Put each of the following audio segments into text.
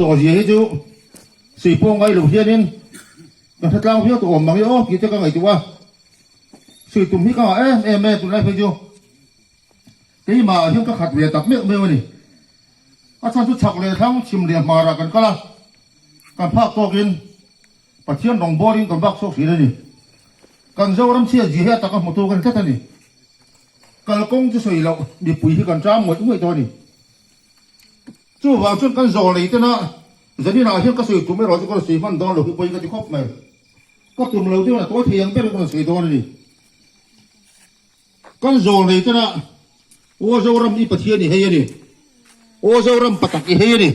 ตัวเสียให้จูสีโป่งไอ้หลุมเฮียนี่กันทัดล่างเพี้ยตัวอมบางโยกิจการไอ้ตัวสีตุ่มที่ก็แม่ตัวไหนไปจูที่มาเฮียก็ขัดเวียตับเมื่อวันนี้อาจารย์ชุดฉักเลยทั้งชิมเรียมมารากันก็ละการภาคตัวกินปัจเจียนหนองบัวนี่กันบักโซสีเลยนี่กันเจ้าน้ำเชี่ยจีเฮตะกันหมดตัวกันแค่ท่านี่กันกงจะสวยเรามีปุ๋ยที่กันจ้ามหมดทุกตัวนี่จู่ว่าจนกันโจเลยแต่นะจะนี่นาเฮียก็สวยตัวไม่รอจะก็สวยมันดอนหรือปุ๋ยก็จะครบไหมก็ตุ่มเราที่ว่าตัวเทียงเป็นคนสวยตัวนี่กันโจเลยแต่นะโอ้เจ้ารำนี่ปัจเจียนนี่เฮียนี่โอ้เจ้ารำปัตตะกี้เฮียนี่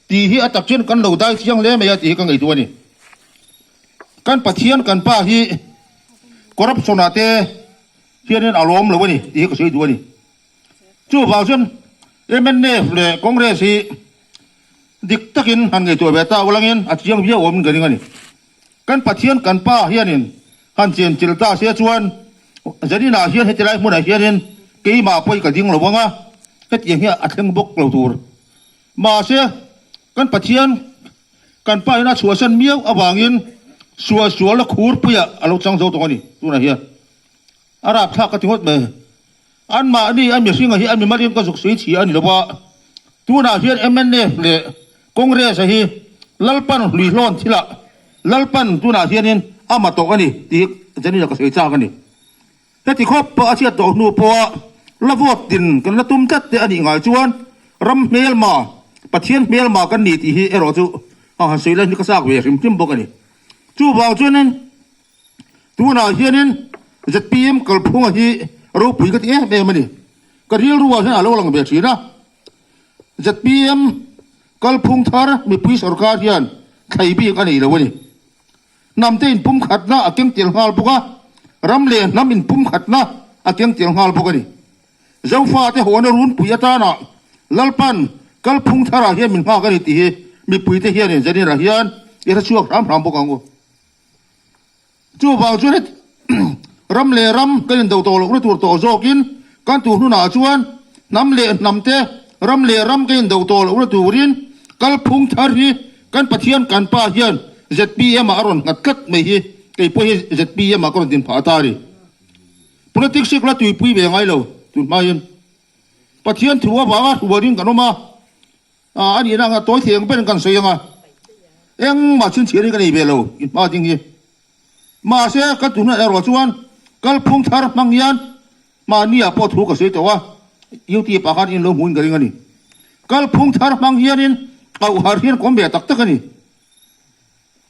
ตีเฮียตักเช่นกันเราได้เชียงเล่ไม่ยาตีกันไอตัวนี่กันปัจเจียนกันป้าที่กรับสนาเตเฮียนี่อารมณ์เลยวะนี่ตีก็สวยตัวนี่จู่บ่าวชนมันเนี่ยเลยกองเรสีดิกตะกินหันไงตัวเบต้าวันละเงินอาเจียงเพี้ยวอมกันนี่กันนี่กันปัจเจียนกันป้าเฮียนี่หันเจียนจิลตาเสียชวนจะนี่นาเฮียนให้จะได้มุ่งไหนเฮียนี่กี่มาไปกันจริงหรือวะงะเฮ็ดอย่างเงี้ยอัดเทงบกเราตูร์มาเสียกันปัจเจียนกันป้าน่าชัวเส้นเมียวอวางินชัวแล้วขูดปุยอะเราจังโจตัวนี้ตัวไหนเฮียอาราบทักกันที่หดเลยอันมาอันนี้อันมีสิ่งอะไรอันมีมาเรียนก็สุขสีชีอันนี้หรือว่าตัวน่าเฮียเนี่ยเลยกงเรสฮีลัลปันลุยร้อนที่ละลัลปันตัวน่าเฮียนี่อามาตกกันนี่ที่จะนี่เราก็เสียจ้ากันนี่แต่ที่ครอบปะอาเชียตกนูปะละวดดินกันละตุ้มจัดแต่อันนี้ง่ายจวนรำเมลมาปัจเจียนเมลมากันนี่ที่เอรอจูหันสวยเลยนี่ก็ซากเวริมทิมบอกกันนี่จู่บ่าวจวนนั้นตัวน่าเฮียนี่จะปีมกลพุงอ่ะที่รู้ปุ๋ยก็ที่เบมันนี่ก็เรียรู้ว่าฉันอาลูกหลังเบียดสีนะจะปีมกลพุงทาร์มีปุ๋ยสรการยันใครบีกันนี่แล้ววะนี่นำเต้นปุ่มขัดนะอาเกียงเตียงหาลปุกะรำเลียนน้ำอินปุ่มขัดนะอาเกียงเตียงหาลปุกะนี่เจ้าฟ้าที่หัวนรุนปุ๋ยตานะลัลปันกลพุงทาร์เฮียมินพากันนี่ที่มีปุ๋ยที่เฮียนี่จะนี่ระเฮียนเอรัชวกรำปุกะงูจู่บ่าวจวนนี้รำเล่รำกันเดินตัวลูกตัวโตโจกินกันตัวนู่นอาชวนน้ำเล่น้ำเตะรำเล่รำกันเดินตัวลูกตัวรินกัลพุงทารีกันปะเทียนกันป้าเฮียนเจ็ดปีมาอรุณงัดกัดไม่ฮีไอ้พวกเจ็ดปีมาก่อนดินผาตารี politics ก็ตุยปุยเบงไงเราตุนมาเย็นปะเทียนถือว่าบ้าหัวรินกันออกมาอันนี้นะตัวเทียงเป็นกันเสียงเอ็งมาชิ้นเชียร์กันอีเบลเรามาจริงๆมาเสียกันตุนนั่นเราชวนกัลพุงทาร์มังยันมาเนี่ยพอถูกกับเสียตัวยุติปากการอินลงหุ่นกันนี่กัลพุงทาร์มังยันเอาหาเรียนคอมเบตักตะกันนี่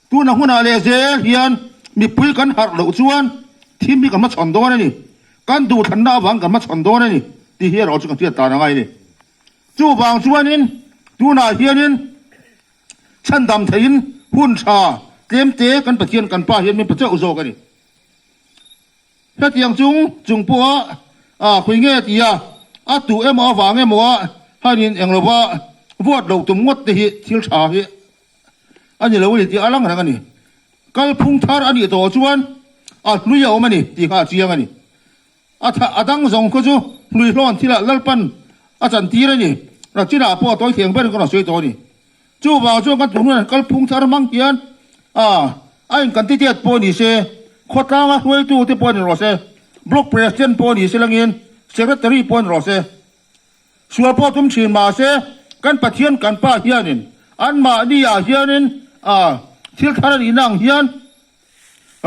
ตัวนักหุ่นอะไรเสียยันมีปุยกันหาเราชวนทีมมีกันมาชนตัวนี่กันดูทันหน้าวังกันมาชนตัวนี่ที่เฮียเราจะกันที่ตาหนังไงนี่จู่บางชวนนี่ตัวน่าเฮียนี่ฉันดำทินหุ่นชาเตรียมเตะกันปะเทียนกันป้าเฮียนมีปะเจ้าอุโจกันนี่ถ้าเตียงจุงปัวคุยเงี้ยตีตัววางเงี้ยมัวให้นี่เองเราว่าวอดเราตุ่มงดที่ทิลชาเฮอันนี้เราเนี่ยที่อะไรกันนี่กัลพุงทาร์อันนี้ตัวชวนลุยเอามันนี่ที่ข้าเจียงกันนี่ถ้าดังส่งก็จู่ลุยร้อนที่ละลัลปันจันทีเลยนี่เราจีน่าพอตัวเถียงเป็นก็เราสวยตัวนี่จู่บ่าวจู่กันตุ่มนั่นกัลพุงทาร์มังเกียนไอ้กันที่เจ็ดปนี่เสขดล้างไว้ตู้ที่ปนรอเสบล็อกเพรสเซนปนี่เสลังเงินเซกเรตรีปนรอเสส่วนพอทุ่มชีนมาเสกันปะเทียนกันป้าเฮียนินอันมาดีอาเฮียนินทิลทาร์นี่นางเฮียน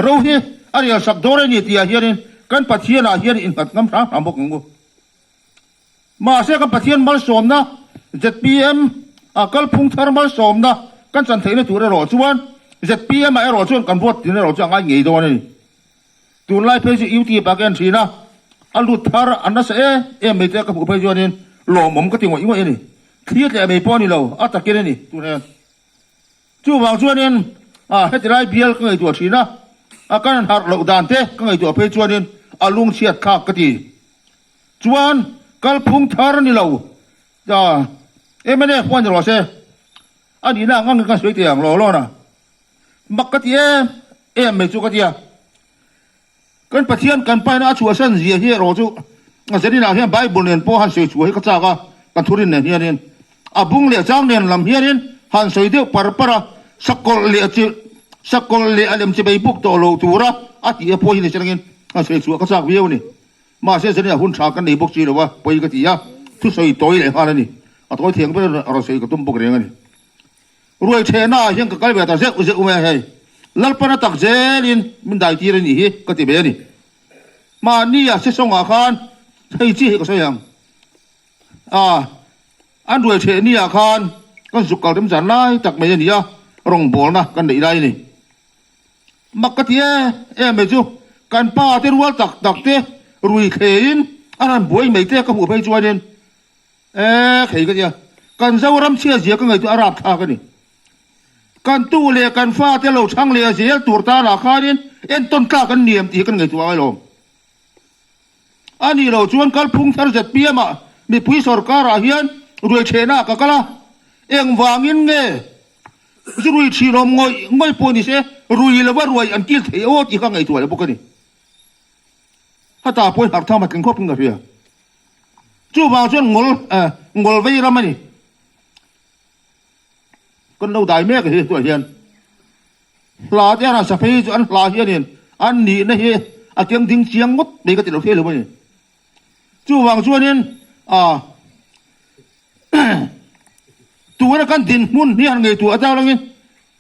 เราเฮอันนี้สักโดเรนี่ที่อาเฮียนินกันปะเทียนอาเฮียนินกัดน้ำพระทำบุกงูมาเสกันปะเทียนมาสมนะ7 PM กัลพุงทาร์มาสมนะกันจันทร์ในตัวเราชวน7 PM มาเราชวนกันวอดที่เราจะง่ายงี้ตัวนี้ตัวไล่เพจยูทีปากกันทีนะอันลุทาร์อันนั้นไม่เจอกับผู้เพจนี้หล่อผมก็ติงว่าอีกว่านี่เครียดแต่ไม่พอนี่เราตะเกียนี่ตัวนี้จู่บางชวนนี้ให้จะไล่เบี้ยก็ไอตัวทีนะกันหาเราด่านเตะก็ไอตัวเพจนี้ลุงเชียดข้าก็ตีชวนกัลพุงทาร์นี่เราไม่ได้พอนจะรอเสอันนี้นะงั้นกันสวยเตียงรอนะมักกะที่ไม่จุกะที่กันปะเทียนกันไปนะชัวเส้นเสียเฮียรอจุเสด็จนาเฮียใบบุญเรียนพ่อหันสวยๆก็จ้ากันทุรินเนี่ยเฮียเนี่ยบุ้งเลี้ยจ้างเนี่ยลำเฮียเนี่ย han soi deu para sakol le alem che beibuk to lo tura ati po hi ni changin a se chu ka sak viu ni ma se se ni hun tha kan nei bok chi lo wa poi ka ti ya thu soi toi le ha ni a toi thiang pe ro soi ka tum bok reng ani ruai the na hiang ka kal be ta se u se u me hai lal pana tak zelin min dai ti re ni hi ka ti be ni ma ni ya se song a khan thei chi ka so yang an ruai the ni a khan kan su kal dem jan lai tak me ni ya rong bol na kan dei dai ni makatia me chu kan pa te rual tak te rui khein an boi mei te ka hu phei chuanin khei ka dia kan zoram chia zia ka ngai tu arab tha ka ni kan tu le kan fa te lo chang le zel tur ta la khanin en ton ka kan niam ti kan ngai tu ai lo ani lo chuan kal phung thar zat piama mi pui sarkar a hian rui thena ka kala eng wangin nge rui chi rom ngoi po ni se rui le wa ruai an kil the o ti ka ngai tu ai bo ka ni hata poi har tha mat kan khop nga ria chu ba chuan ngol vei ramani con đâu đại mẹ cái tuổi hiền là thế là sắp phê cho anh là hiền anh nị nó hiền tiếng tiếng chiang mất mấy cái tiền đầu thế rồi vậy chú hoàng chuan nên tụi nó căn tiền muốn đi ăn ngày tụi tao lắm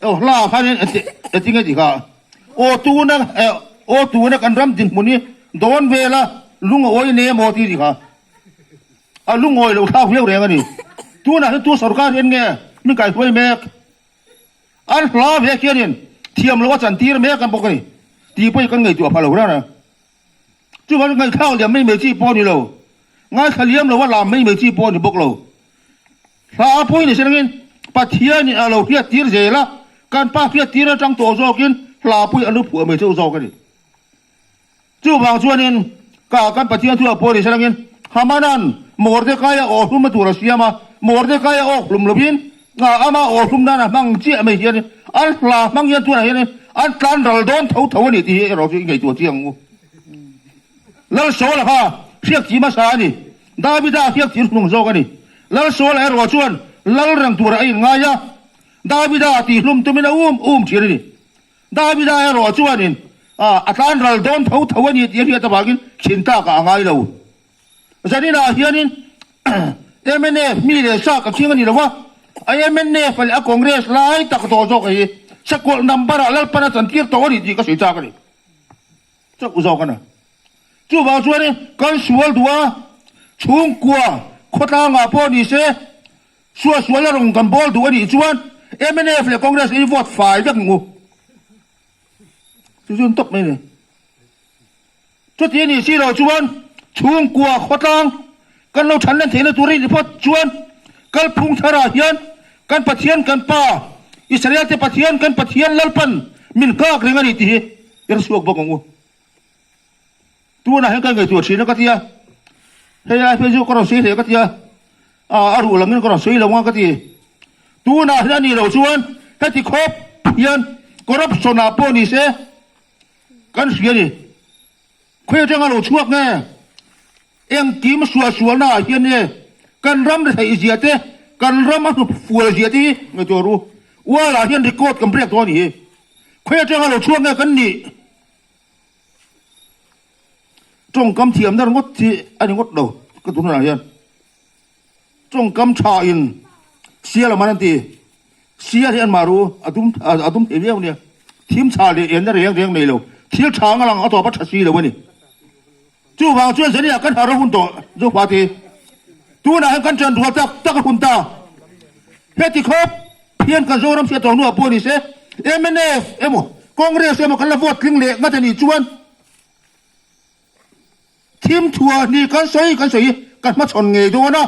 là phải nên tiếng cái gì cả tụi nó căn ram tiền muốn đi đón về là lung ôi nè mò gì cả lung ôi là thao phiêu đấy cái gì tụi nó tụi sầu cá hiền nghe mình cái phơi mẹ anh lo về kia điền thiềm lo chẳng tía mẹ căn bọc này tí bây con người chùa phá lầu ra nè chứ mà người thao liền mấy chi po đi lầu ngay khởi liêm là làm mấy chi po đi bọc lầu là bây này xem nghe bắt thiê này lầu thiê tía dễ là căn pa thiê tía nó trong tổ do kiến là bây anh lúc của mấy châu do cái này chứ bằng cho nên cả căn bắt thiê thua po đi xem nghe hamanan Mordecai ở hôm mà tụi Russia mà Mordecai ở lùm lùm ama o thum na mang chi mai hian an la mang hian tu na hian an tlan ral don thau ni ti ro chi ngai tu chiang mu lal so la ha siak chi ma sa ni davida siak chi nung zo ka ni lal so la ro chuan lal rang tu ra ai nga ya davida ti hlum tu mina chi ni davida ro chuan in atlan ral don thau ni ti hian ta bagin chinta ka ngai lo zani na hian in emene mi le sa ka chinga ni lo wa ai men ne fal a congress lai tak to zo kai sakol number alal pana chantir to ri ji ka sei cha ka ni chak u zo ka na chu ba chu ni kan sual duwa chung kwa khota nga po ni se sual la rong kan bol duwa ni chuan MNF le congress i vote fai dak ngu chu jun tok mai ni chu ti ni si ro chuan chung kwa khotang kan lo than nan theina turi ni phot chuan kal phung thara hian kan pathian kan pa Israel te pathian kan pathian lalpan min ka kringani ti yer suak bokongu tu na han kan ngai tu thina ka tia he ya pe ju ko sei le ka tia aru langin ko sei lawang ka ti tu na han ni lo chuan he ti khop hian corruption a po ni se kan sia ni khwe jang lo chuak nge eng kim sual na hian ne kan ram de thai ziate kan ram a fual ziati ngai to ru wala hian record complete to ni khwe chang lo chuang nge kan ni trong kam thiam na ngot ti ani ngot do ka tu na hian trong kam cha in sia la man ti sia hian maru atum eviau ni thim cha le en na reng nei lo thil chang lang a to pa thasi lo ni chu wang chuan zani kan ha ro hun to zo pa ti tu na kan chan ru tak hun ta heti khop phian ka zoram sia to nu a po ni se MNF emo congress emo kan la vote kling le ngata ni chuan thim thua ni kan soi kan ma chon nge do na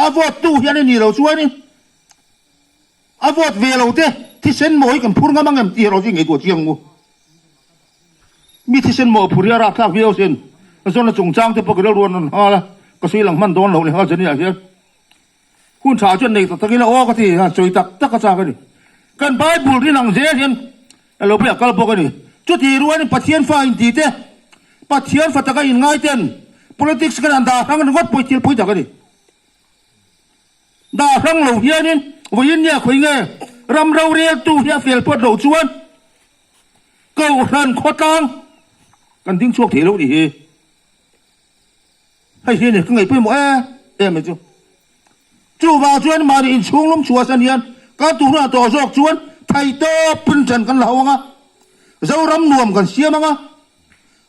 a vote tu hian ni lo chuan ni a vote ve lo te thi sen moi kan phur nga mangam ti ro ji nge to chiang mu mi thi sen mo phuria ra thak veo sen zona chung chang te pok ro ron hala ko sei lang man don lo le ha jani a hian hun cha chuan nei ta ki la o ka ti ha choi tak ka cha ka ni kan bible ri nang je hian lo pia kal pok ni chu ti ruan pathian fa in ti te pathian fa ta ka in ngai ten politics kan da rang ngot poi til poi ta ka ni da rang lo hian in วินเนี่ยคุยไงรำเราเรียนตู้เฮียเฟียลปวดเราชวนเก่ารันโคตังกันทิ้งช่วงเทลูกดิให้เฮียเนี่ยก็ไงไปหมดไม่จูจู่ว่าชวนมาดินช่วงล้มชัวสันยันการตู้น่ะต่อจอกชวนไทยโตปุ่นจันกันเหล่างะเจ้ารำนวมกันเสียมั้ง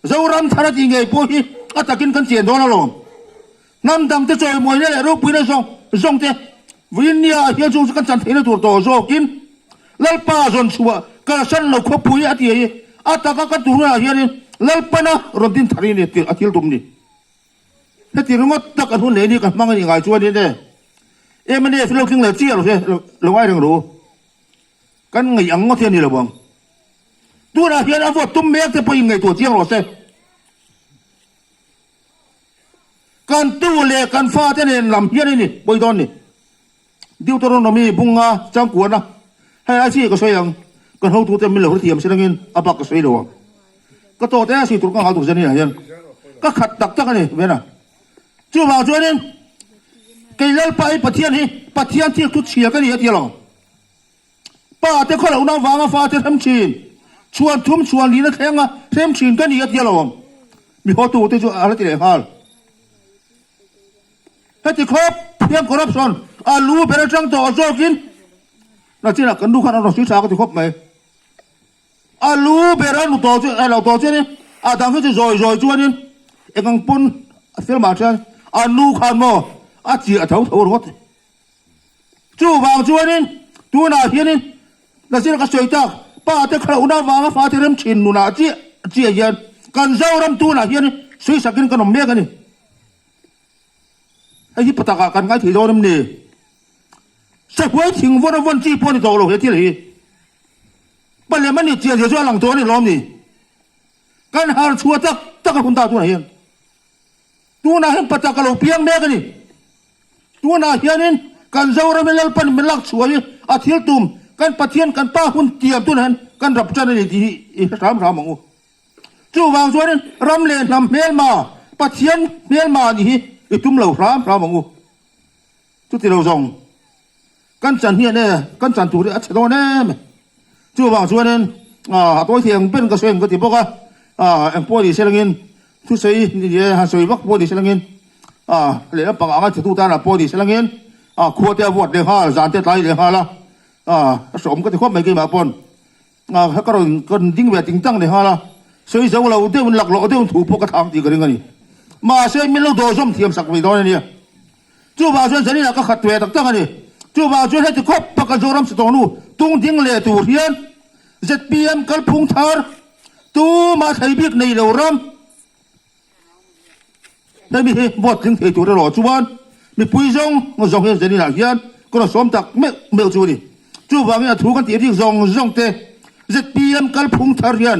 เจ้ารำทาร์จริงไงพวกนี้อาตะกินกันเสียนโดนแล้วนั่นดังจะจอยมวยเนี่ยรูปปีนั้นส่งเตวินเนี่ยเฮียจูกันจันเทนตัวต่อจอกกินแล้วป้าจนชัวกระสันเราควบปุยอาทิตย์อาตะกันตู้น่ะเฮียนี่แล้วป้านะรถดินทารีเนี่ยอาทิตย์ตุ่มนี่ถ้าที่รู้ว่าตะกันหุ่นเนี่ยนี่กันมั่งยังไงชวนนี่เนี่ยมันเนี่ยฟิลกิ้งเลยเจี๊ยบเลยเราไว้ยังรู้กันไงยังงอเทียนนี่ละบ้างตัวน่ะเฮียนะว่าตุ้มเมฆจะไปยังไงตัวเจี๊ยบหรอเซ่กันตู้เล่กันฟ้าเท่านี้ลำเฮียนี่บอยตอนนี่ดิวตัวนั้นมีบุงงาจังกวนนะให้อาชีพก็สวยยังกันเขาตัวเต็มมีเหลือเทียมเสียงเงินอาบักก็สวยด้วยก็โตแต่อาชีพตัวก็หาตัวเจนี่เห็นก็ขัดตักจังนี่เว้ยนะจู่บ่าวจู่นี่ไกลไปปะเทียนที่ทุกเชียกันนี่เดียวหรอป้าแต่คนเราหน้าวางฟ้าจะทำชีนชวนทุ่มชวนลีนักแข่งเทมชีนกันนี่เดียวหรอมีหัวตัวที่จู่อะไรที่ไหนฮะให้ที่ครบเพียงคอร์รัปชันรู้เป็นจังต่อโจกินน่าจะนักกันดูขนาดเราศึกษาก็ที่ครบไหมรู้เป็นเราต่อเจ้เราต่อเจ้นี่ดังที่จะจอยจวนนี่เอ็งปุ่นเสียมาเช่รู้ขันโมจีเท่ารถจู่บ่าวจวนนี่ตัวน่าเฮียนี่น่าจะนักสวยจังป้าแต่คนเราหน้าวางฟ้าที่เริ่มชินนู่นน่ะจีเย็นกันเจ้ารำตัวน่าเฮียนี่สวยสักกินกันนมเมียกันนี่ไอ้ที่ปะตากกันง่ายที่โดนมันนี่สักวันถึงวันจีพอนี่ตัวเราเห็นที่ไหนปัญญามันนี่เจียเดียวช่วยหลังตัวนี่ล้อมนี่กันหาชัวตักคนตาตัวไหนเห็นตัวน่ะเห็นปะตากเราเพียงแม่กันนี่ตัวน่ะเห็นนี่กันเจ้าเราไม่เล่นปันไม่ลักสวยอาทิตย์ตุ่มกันปะเทียนกันป้าหุ่นเตรียมตัวนั้นกันรับจันนี่ที่สามมังอูจู่วางช่วยนี่รำเล่นรำเมลมาปะเทียนเมลมานี่ตุ้มเหล่าพรามมังอูทุกที่เราส่งกันจันเฮียเนี่ยกันจันตัวนี้อัจฉริยะเนี่ยจู่บางส่วนนั้นตัวเทียงเป็นกระเซ็นก็ที่บอกว่าเอ็งพอดีเสร็จแล้วทุกสิ่งนี่ฮะสวยบักพอดีเสร็จแล้วเหลือปังอ่างจะตู้ตาละพอดีเสร็จแล้วขวดเดียววดเดียวฮะจานเดียวไตเดียวฮะละสมก็ที่ครบไม่กี่มาปนถ้าก็เราคนดิ้งแบบจริงจังเดียวฮะละสวยๆเราเดี๋ยวมันหลักเราเดี๋ยวถูกพวกกระทำตีกันยังไงมาเสียไม่รู้โดนส้มเทียมสักไม่โดนเนี่ยจู่บางส่วนนี้เราก็ขัดเวทตั้งกันนี่จู่บางส่วนให้ที่ครบปากกันโจรมสตองนู่ตุ้งดิ้งเล่ตัวเฮียนZPM กัลพุงทาร์ตัวมาไทยบิ๊กในเหล่ารำได้มีบทถึงเหตุตัวหล่อชวนมีปุยจงงงเห็นเจนี่หลักยันก็เราสมตักไม่จูนี่จู่บางอย่างถูกกันตีที่จงเตะ ZPM กัลพุงทาร์ยัน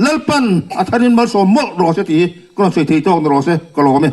ลัลปันอัฐานินมาสมมรอเสียทีก็เราเสียทีต้องรอเสียก็รอไหม